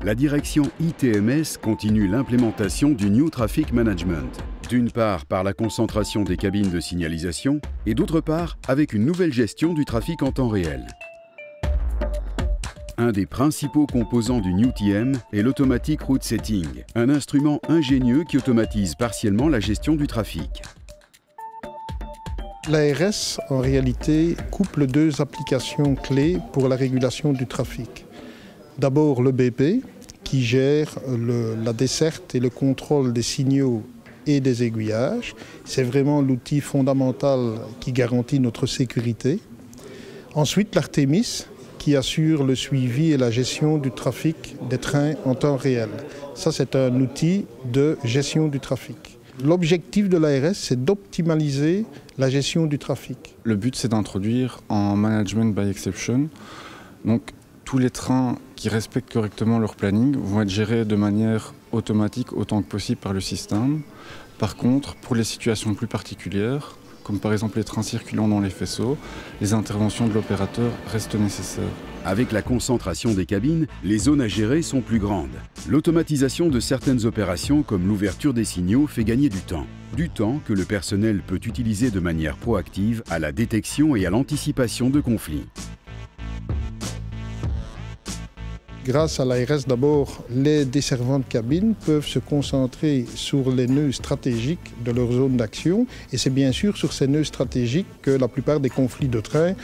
la direction ITMS continue l'implémentation du New Traffic Management, d'une part par la concentration des cabines de signalisation et d'autre part avec une nouvelle gestion du trafic en temps réel. Un des principaux composants du New TM est l'Automatic Route Setting, un instrument ingénieux qui automatise partiellement la gestion du trafic. L'ARS, en réalité, couple deux applications clés pour la régulation du trafic. D'abord le BP, qui gère la desserte et le contrôle des signaux et des aiguillages. C'est vraiment l'outil fondamental qui garantit notre sécurité. Ensuite, l'Artemis, qui assure le suivi et la gestion du trafic des trains en temps réel. Ça, c'est un outil de gestion du trafic. L'objectif de l'ARS, c'est d'optimaliser la gestion du trafic. Le but, c'est d'introduire en management by exception. Donc, tous les trains qui respectent correctement leur planning vont être gérés de manière automatique autant que possible par le système. Par contre, pour les situations plus particulières, comme par exemple les trains circulant dans les faisceaux, les interventions de l'opérateur restent nécessaires. Avec la concentration des cabines, les zones à gérer sont plus grandes. L'automatisation de certaines opérations comme l'ouverture des signaux fait gagner du temps. Du temps que le personnel peut utiliser de manière proactive à la détection et à l'anticipation de conflits. Grâce à l'ARS, d'abord, les desservants de cabine peuvent se concentrer sur les nœuds stratégiques de leur zone d'action. Et c'est bien sûr sur ces nœuds stratégiques que la plupart des conflits de train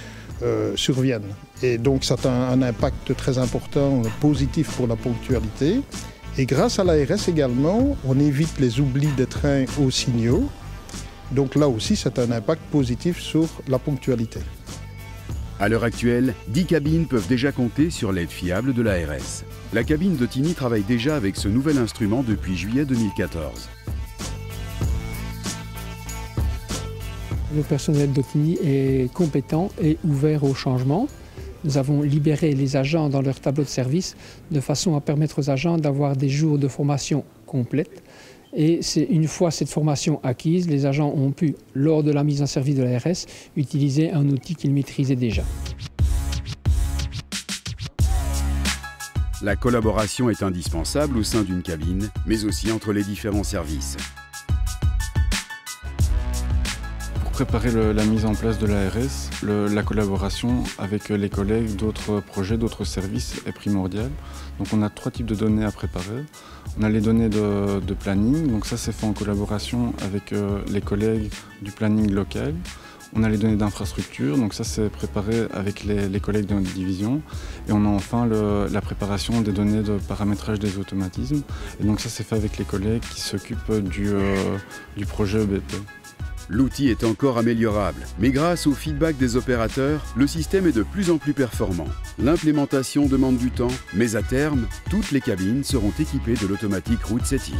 surviennent. Et donc ça a un impact très important, positif pour la ponctualité. Et grâce à l'ARS également, on évite les oublis des trains aux signaux. Donc là aussi, c'est un impact positif sur la ponctualité. À l'heure actuelle, 10 cabines peuvent déjà compter sur l'aide fiable de l'ARS. La cabine d'Ottignies travaille déjà avec ce nouvel instrument depuis juillet 2014. Le personnel d'Ottignies est compétent et ouvert au changement. Nous avons libéré les agents dans leur tableau de service de façon à permettre aux agents d'avoir des jours de formation complète. Et une fois cette formation acquise, les agents ont pu, lors de la mise en service de l'ARS, utiliser un outil qu'ils maîtrisaient déjà. La collaboration est indispensable au sein d'une cabine, mais aussi entre les différents services. Pour préparer la mise en place de l'ARS, la collaboration avec les collègues d'autres projets, d'autres services est primordiale. Donc on a 3 types de données à préparer. On a les données de planning, donc ça c'est fait en collaboration avec les collègues du planning local. On a les données d'infrastructure, donc ça c'est préparé avec les collègues de notre division. Et on a enfin la préparation des données de paramétrage des automatismes. Et donc ça c'est fait avec les collègues qui s'occupent du projet EBP. L'outil est encore améliorable, mais grâce au feedback des opérateurs, le système est de plus en plus performant. L'implémentation demande du temps, mais à terme, toutes les cabines seront équipées de l'Automatic Route Setting.